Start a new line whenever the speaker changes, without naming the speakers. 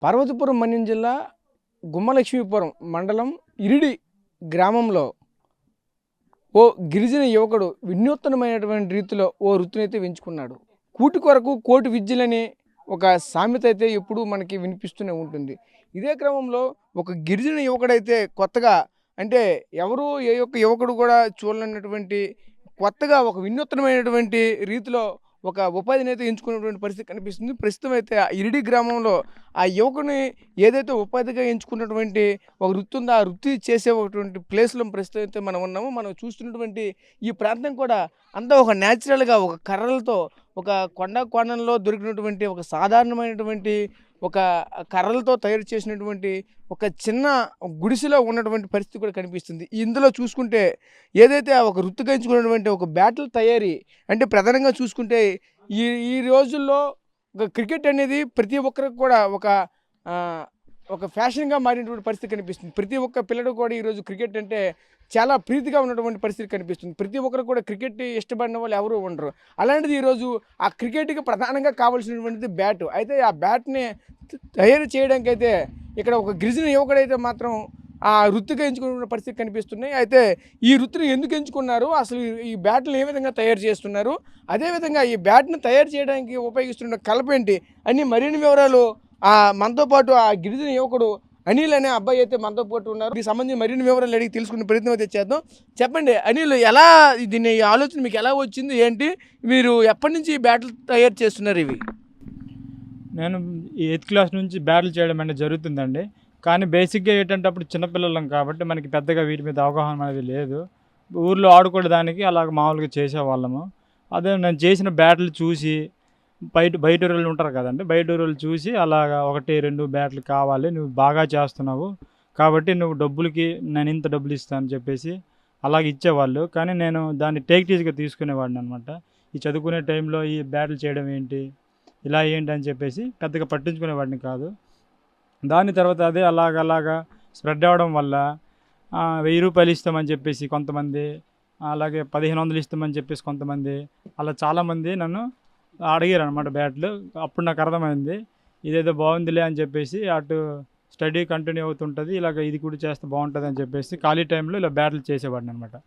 పార్వతీపురం మన్యం జిల్లా గుమ్మలక్ష్మీపురం మండలం ఇరిడి గ్రామంలో ఓ గిరిజన యువకుడు వినూత్నమైనటువంటి రీతిలో ఓ వృత్తినైతే ఎంచుకున్నాడు. కూటి కొరకు కోటి విద్యలని ఒక సామెత అయితే ఎప్పుడూ మనకి వినిపిస్తూనే ఉంటుంది. ఇదే క్రమంలో ఒక గిరిజన యువకుడైతే కొత్తగా అంటే ఎవరు ఏ యొక్క యువకుడు కూడా చూడలేనటువంటి కొత్తగా ఒక వినూత్నమైనటువంటి రీతిలో ఒక ఉపాధినైతే ఎంచుకున్నటువంటి పరిస్థితి కనిపిస్తుంది. ప్రస్తుతం అయితే ఆ ఇరిడి గ్రామంలో ఆ యువకుని ఏదైతే ఉపాధిగా ఎంచుకున్నటువంటి ఒక వృత్తి ఉందో ఆ వృత్తి చేసేటువంటి ప్లేస్లో ప్రస్తుతం అయితే మనం ఉన్నాము. మనం చూస్తున్నటువంటి ఈ ప్రాంతం కూడా అంతా ఒక న్యాచురల్గా ఒక కర్రలతో ఒక కొండ కోణంలో దొరికినటువంటి ఒక సాధారణమైనటువంటి ఒక కర్రలతో తయారు చేసినటువంటి ఒక చిన్న గుడిసెలో ఉన్నటువంటి పరిస్థితి కూడా కనిపిస్తుంది. ఇందులో చూసుకుంటే ఏదైతే ఒక వృత్తిగా ఎంచుకున్నటువంటి ఒక బ్యాటిల్ తయారీ అంటే ప్రధానంగా చూసుకుంటే ఈ ఈ రోజుల్లో ఒక క్రికెట్ అనేది ప్రతి ఒక్కరికి కూడా ఆ, ఒక ఫ్యాషన్గా మారినటువంటి పరిస్థితి కనిపిస్తుంది. ప్రతి ఒక్క పిల్లడు కూడా ఈరోజు క్రికెట్ అంటే చాలా ప్రీతిగా ఉన్నటువంటి పరిస్థితి కనిపిస్తుంది. ప్రతి ఒక్కరు కూడా క్రికెట్ ఇష్టపడిన వాళ్ళు ఎవరు ఉండరు. అలాంటిది ఈరోజు ఆ క్రికెట్కి ప్రధానంగా కావాల్సినటువంటిది బ్యాట్. అయితే ఆ బ్యాట్ని తయారు చేయడానికి అయితే ఇక్కడ ఒక గిరిజన యువకుడైతే మాత్రం ఆ వృత్తిగా ఎంచుకున్న పరిస్థితి కనిపిస్తున్నాయి. అయితే ఈ వృత్తిని ఎందుకు ఎంచుకున్నారు, అసలు ఈ బ్యాట్ని ఏ విధంగా తయారు చేస్తున్నారు, అదేవిధంగా ఈ బ్యాట్ని తయారు చేయడానికి ఉపయోగిస్తున్న కలపేంటి అన్ని మరిన్ని వివరాలు మనతో పాటు ఆ గిరిజన యువకుడు అనిల్ అనే అబ్బాయి అయితే మనతో పాటు ఉన్నారు. దీనికి సంబంధించి మరిన్ని వివరాలు అడిగి తెలుసుకునే ప్రయత్నం అయితే చేద్దాం. చెప్పండి అనిల్, ఎలా దీన్ని ఈ ఆలోచన మీకు ఎలా వచ్చింది, ఏంటి, మీరు ఎప్పటి నుంచి ఈ బ్యాట్లు తయారు చేస్తున్నారు ఇవి?
నేను ఈ 8th క్లాస్ నుంచి బ్యాటిల్ చేయడం అనేది జరుగుతుందండి. కానీ బేసిక్గా ఏంటంటే అప్పుడు చిన్నపిల్లలం కాబట్టి మనకి పెద్దగా వీటి మీద అవగాహన అనేది లేదు. ఊర్లో ఆడుకోవడానికి అలాగ మామూలుగా చేసేవాళ్ళము. అదే నేను చేసిన బ్యాట్లు చూసి బయట ఊరోళ్ళు ఉంటారు కదండి, బయట ఊరోళ్ళు చూసి అలాగా 1, 2 బ్యాట్లు కావాలి, నువ్వు బాగా చేస్తున్నావు కాబట్టి నువ్వు డబ్బులకి నేను ఇంత డబ్బులు ఇస్తాను అని చెప్పేసి అలాగ ఇచ్చేవాళ్ళు. కానీ నేను దాన్ని టేక్టీజ్గా తీసుకునేవాడిని అనమాట. ఈ చదువుకునే టైంలో ఈ బ్యాట్లు చేయడం ఏంటి, ఇలా ఏంటి అని చెప్పేసి పెద్దగా పట్టించుకునేవాడిని కాదు. దాని తర్వాత అదే అలాగా స్ప్రెడ్ అవ్వడం వల్ల 1000 రూపాయలు ఇస్తామని చెప్పేసి కొంతమంది, అలాగే 1500 ఇస్తామని చెప్పేసి కొంతమంది, అలా చాలామంది నన్ను అడిగారు అనమాట బ్యాట్లు. అప్పుడు నాకు అర్థమైంది ఇదేదో బాగుందిలే అని చెప్పేసి అటు స్టడీ కంటిన్యూ అవుతుంటుంది, ఇలాగ ఇది కూడా చేస్తే బాగుంటుంది అని చెప్పేసి ఖాళీ టైంలో ఇలా బ్యాట్లు చేసేవాడిని అనమాట.